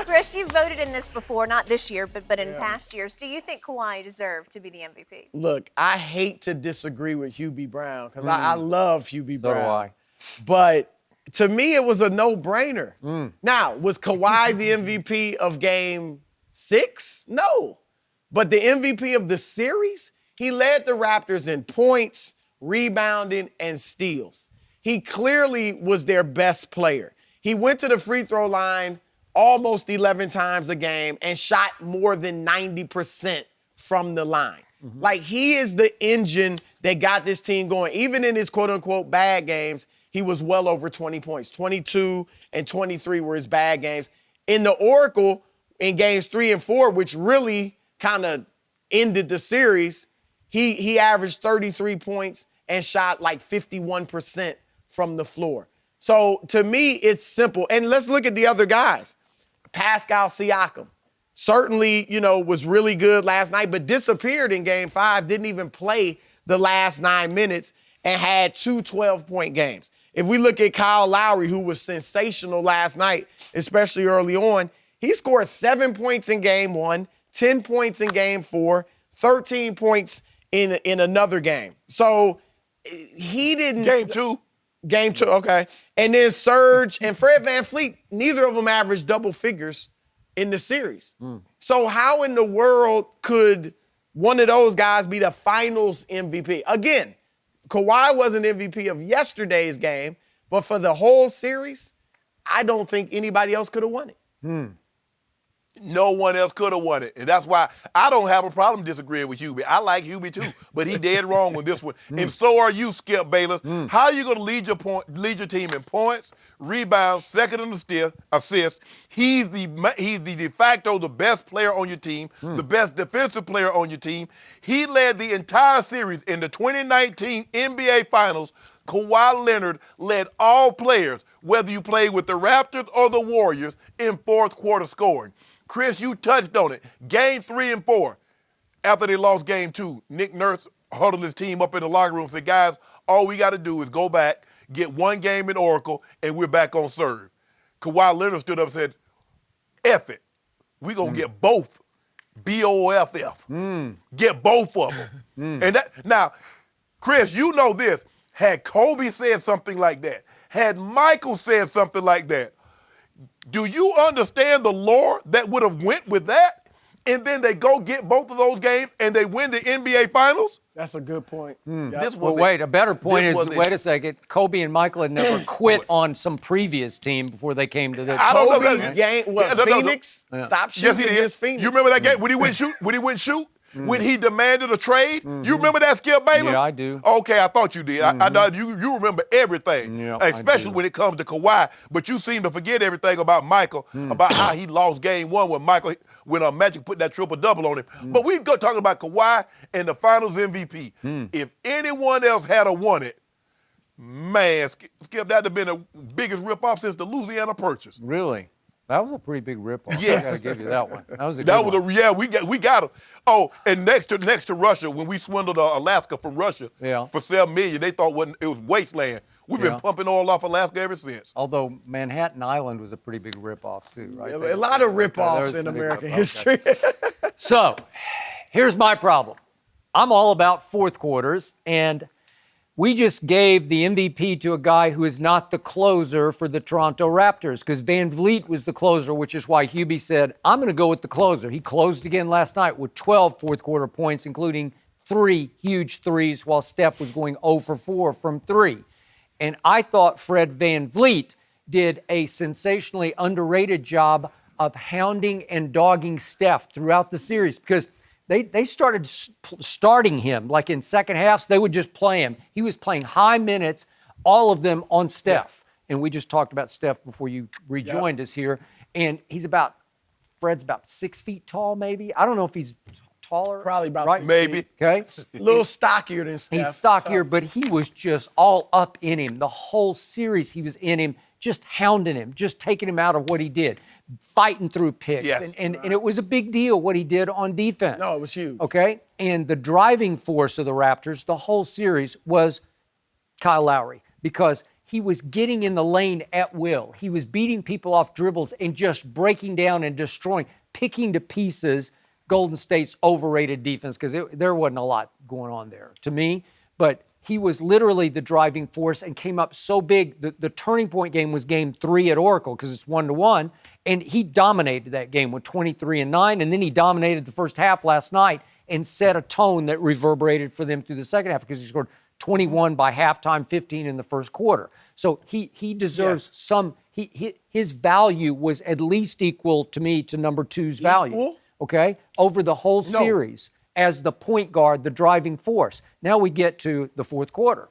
Chris, you've voted in this before, not this year, but in past years. Do you think Kawhi deserved to be the MVP? Look, I hate to disagree with Hubie Brown because I love Hubie Brown. So do I. But to me, it was a no-brainer. Now, was Kawhi the MVP of Game 6? No. But the MVP of the series, he led the Raptors in points, rebounding, and steals. He clearly was their best player. He went to the free throw line almost 11 times a game and shot more than 90% from the line. Like, he is the engine that got this team going. Even in his quote-unquote bad games, he was well over 20 points. 22 and 23 were his bad games. In the Oracle, in games 3 and 4, which really kind of ended the series, he averaged 33 points and shot like 51% from the floor. So, to me, it's simple. And let's look at the other guys. Pascal Siakam certainly, was really good last night, but disappeared in Game 5, didn't even play the last 9 minutes, and had 2 12-point games. If we look at Kyle Lowry, who was sensational last night, especially early on, he scored 7 points in Game 1, 10 points in Game 4, 13 points in another game. So he didn't... Game 2, okay. And then Serge and Fred VanVleet, neither of them averaged double figures in the series. So how in the world could one of those guys be the finals MVP? Again, Kawhi wasn't MVP of yesterday's game, but for the whole series, I don't think anybody else could have won it. No one else could have won it. And that's why I don't have a problem disagreeing with Hubie. I like Hubie too, but he dead wrong with this one. And so are you, Skip Bayless. How are you going to lead your team in points, rebounds, second in the assists? He's the de facto the best player on your team, the best defensive player on your team. He led the entire series in the 2019 NBA Finals. Kawhi Leonard led all players, whether you played with the Raptors or the Warriors, in fourth quarter scoring. Chris, you touched on it. Game 3 and 4, after they lost Game 2, Nick Nurse huddled his team up in the locker room and said, guys, all we got to do is go back, get one game in Oracle, and we're back on serve. Kawhi Leonard stood up and said, F it. We're going to get both. B-O-F-F. Get both of them. And now, Chris, you know this. Had Kobe said something like that, had Michael said something like that, do you understand the lore that would have went with that? And then they go get both of those games and they win the NBA Finals? That's a good point. A better point is, wait a second, Kobe and Michael had never quit on some previous team before they came to the Phoenix? Stop shooting against Phoenix. You remember that game when he went shoot? When he demanded a trade? You remember that, Skip Bayless? Yeah, I do. Okay, I thought you did. I know you remember everything, especially when it comes to Kawhi. But you seem to forget everything about Michael, about how he lost Game 1 when Magic put that triple-double on him. But we're talking about Kawhi and the Finals MVP. If anyone else had won it, man, Skip, that would have been the biggest ripoff since the Louisiana Purchase. Really? That was a pretty big ripoff. Yes. I got to give you that one. That was a good one. We got him. Oh, and next to Russia, when we swindled Alaska from Russia for $7 million, they thought it was wasteland. We've been pumping oil off Alaska ever since. Although Manhattan Island was a pretty big ripoff too, right? A lot of ripoffs in American history. So, here's my problem. I'm all about fourth quarters, and we just gave the MVP to a guy who is not the closer for the Toronto Raptors, because VanVleet was the closer, which is why Hubie said, I'm going to go with the closer. He closed again last night with 12 fourth quarter points, including 3 huge threes, while Steph was going 0 for 4 from 3. And I thought Fred VanVleet did a sensationally underrated job of hounding and dogging Steph throughout the series, because they started starting him, like in second halves, they would just play him. He was playing high minutes, all of them on Steph. And we just talked about Steph before you rejoined us here. And Fred's about 6 feet tall, maybe. I don't know if he's taller. Probably about right? 6 Maybe. feet. Okay. A little stockier than Steph. He's stockier, but he was just all up in him. The whole series he was in him, just hounding him, just taking him out of what he did, fighting through picks. Yes. And it was a big deal what he did on defense. No, it was huge. Okay? And the driving force of the Raptors, the whole series, was Kyle Lowry, because he was getting in the lane at will. He was beating people off dribbles and just breaking down and destroying, picking to pieces Golden State's overrated defense, because there wasn't a lot going on there to me. But he was literally the driving force and came up so big. The turning point game was game 3 at Oracle because it's 1-1. And he dominated that game with 23 and 9. And then he dominated the first half last night and set a tone that reverberated for them through the second half because he scored 21 by halftime, 15 in the first quarter. So he deserves some, his value was at least equal to me to number 2's value. Okay? Over the whole series as the point guard, the driving force. Now we get to the fourth quarter.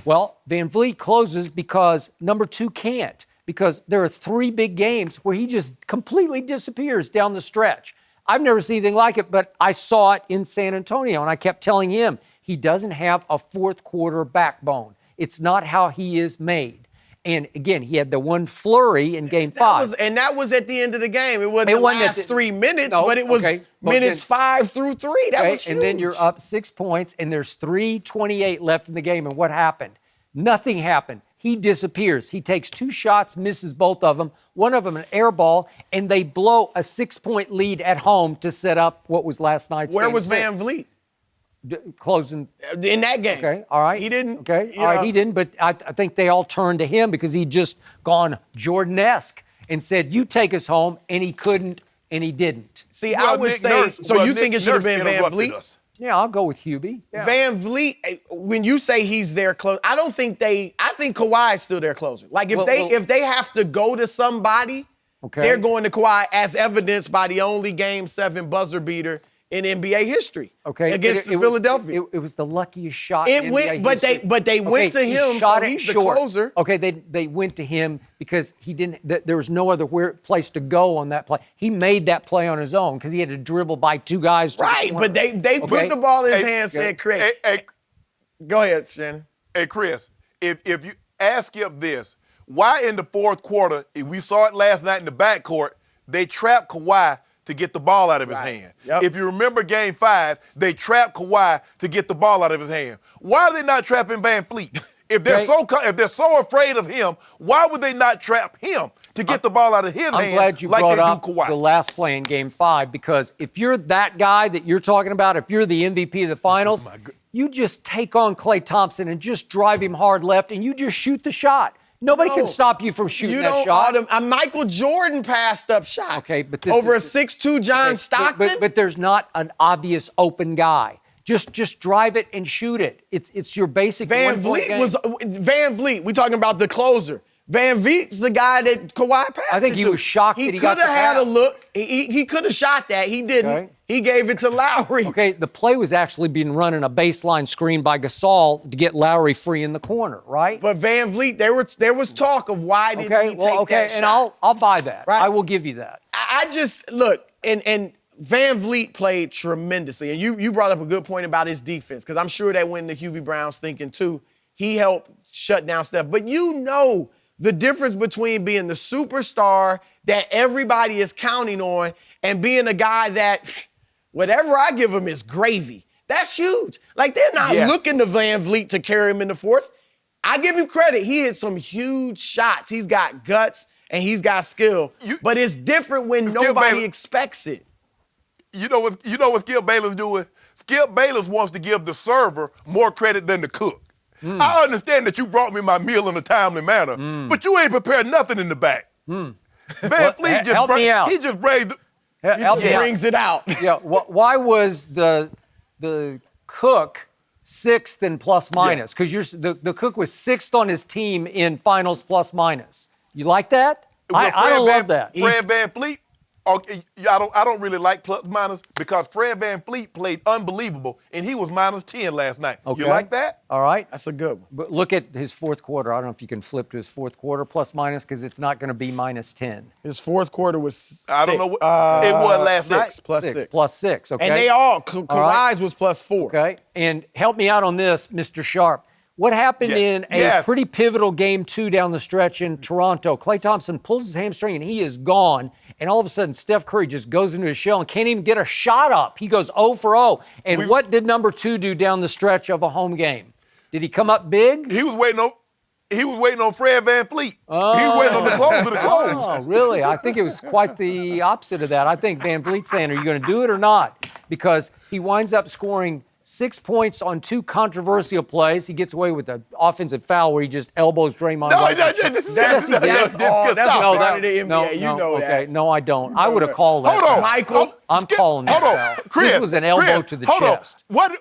Well, Van Vliet closes because number 2 can't, because there are 3 big games where he just completely disappears down the stretch. I've never seen anything like it, but I saw it in San Antonio, and I kept telling him he doesn't have a fourth quarter backbone. It's not how he is made. And again, he had the one flurry in game 5. That was at the end of the game. It wasn't the last 3 minutes, but it was minutes 5 through 3. That was huge. And then you're up 6 points, and there's 3:28 left in the game. And what happened? Nothing happened. He disappears. He takes 2 shots, misses both of them, one of them an air ball, and they blow a 6-point lead at home to set up what was last night's game. Where was Van Vliet? Closing in that game. Okay, all right. He didn't. Okay, all right, he didn't. But I think they all turned to him because he'd just gone Jordan-esque and said, "You take us home," and he couldn't, and he didn't. See, I would say. So you think it should have been Van Vliet? Yeah, I'll go with Hubie. Yeah. Van Vliet. When you say he's their closer, I don't think they. I think Kawhi's still their closer. Like if they have to go to somebody, they're going to Kawhi, as evidenced by the only Game 7 buzzer beater in NBA history. Against Philadelphia. It was the luckiest shot. It went, but they went to him. So he's the closer. Okay, they went to him because he didn't. There was no other place to go on that play. He made that play on his own because he had to dribble by 2 guys. Right, but they put the ball in his hand. Said, "Chris, go ahead, Shannon." Hey, Chris, if you ask him this, why in the fourth quarter? We saw it last night in the backcourt. They trapped Kawhi to get the ball out of his hand. Yep. If you remember Game 5, they trapped Kawhi to get the ball out of his hand. Why are they not trapping Van Vliet? If they're so afraid of him, why would they not trap him to get the ball out of his hand? I'm glad you brought up the last play in Game 5, because if you're that guy that you're talking about, if you're the MVP of the finals, you just take on Klay Thompson and just drive him hard left, and you just shoot the shot. Nobody can stop you from shooting that shot. Michael Jordan passed up shots. Okay, but over a 6'2" John Stockton. But there's not an obvious open guy. Just drive it and shoot it. It's your basic. Van Vliet. We talking about the closer. Van Vliet's the guy that Kawhi passed. I think he was shocked that he got the pass. He could have had a look. He could have shot that. He didn't. Okay. He gave it to Lowry. Okay, the play was actually being run in a baseline screen by Gasol to get Lowry free in the corner, right? But Van Vliet, there was talk of why didn't he take that shot. And I'll buy that. Right? I will give you that. I just look and Van Vliet played tremendously, and you brought up a good point about his defense, because I'm sure that when the Hubie Brown's thinking too, he helped shut down Steph. But you know the difference between being the superstar that everybody is counting on and being a guy that whatever I give him is gravy. That's huge. Like, they're not looking to Van Vliet to carry him in the fourth. I give him credit. He hit some huge shots. He's got guts and he's got skill. But it's different when nobody expects it. You know what Skip Bayless doing? Skip Bayless wants to give the server more credit than the cook. I understand that you brought me my meal in a timely manner, but you ain't prepared nothing in the back. Van Vliet he just brings it out. Yeah. Why was the cook 6th in plus minus? Because the cook was 6th on his team in finals plus minus. You like that? I don't love that. Fred Van Vliet. I don't really like plus minus because Fred Van Vliet played unbelievable, and he was -10 last night. Okay. You like that? All right. That's a good one. But look at his fourth quarter. I don't know if you can flip to his fourth quarter plus minus, because it's not going to be -10. His fourth quarter was I don't know what it was last night. Plus 6, okay? And they Kawhi's was +4. Okay. And help me out on this, Mr. Sharp. What happened in a pretty pivotal game 2 down the stretch in Toronto? Klay Thompson pulls his hamstring and he is gone. And all of a sudden, Steph Curry just goes into his shell and can't even get a shot up. He goes 0 for 0. And what did number 2 do down the stretch of a home game? Did he come up big? He was waiting on. He was waiting on Fred VanVleet. He was waiting on the close of the close. Oh, really? I think it was quite the opposite of that. I think Van Vliet's saying, are you going to do it or not? Because he winds up scoring 6 points on 2 controversial plays. He gets away with an offensive foul where he just elbows Draymond. No, right that's That's all part of the NBA. You know okay. that. No, I don't. I would have called that. Hold on. foul. Michael. I'm calling that foul. Chris, this was an elbow to the chest. Hold on.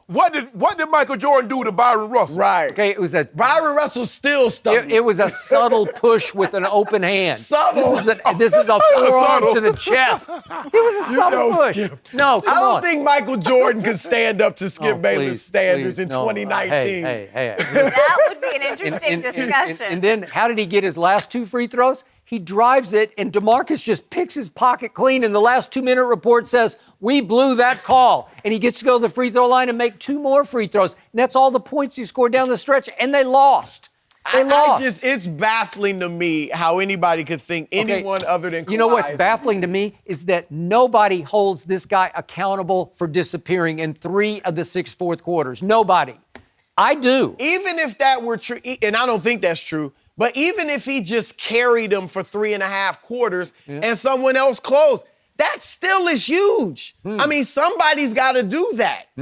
What did Michael Jordan do to Byron Russell? Right. Okay, it was a Byron Russell still stuck. it was a subtle push with an open hand. Subtle. This is a forearm to the chest. It was a subtle push. Skip. No, come I don't on. think Michael Jordan could stand up to Skip Oh, Bayless please, standards please, in no. 2019. Hey. That would be an interesting discussion. And then how did he get his last 2 free throws? He drives it, and DeMarcus just picks his pocket clean, and the last 2-minute report says, we blew that call. And he gets to go to the free throw line and make 2 more free throws. And that's all the points he scored down the stretch, and they lost. They lost. It's baffling to me how anybody could think anyone other than Kawhi. You know what's is- baffling to me is that nobody holds this guy accountable for disappearing in 3 of the 6 fourth quarters. Nobody. I do. Even if that were true, and I don't think that's true, but even if he just carried them for 3.5 quarters and someone else closed, that still is huge. I mean, somebody's got to do that.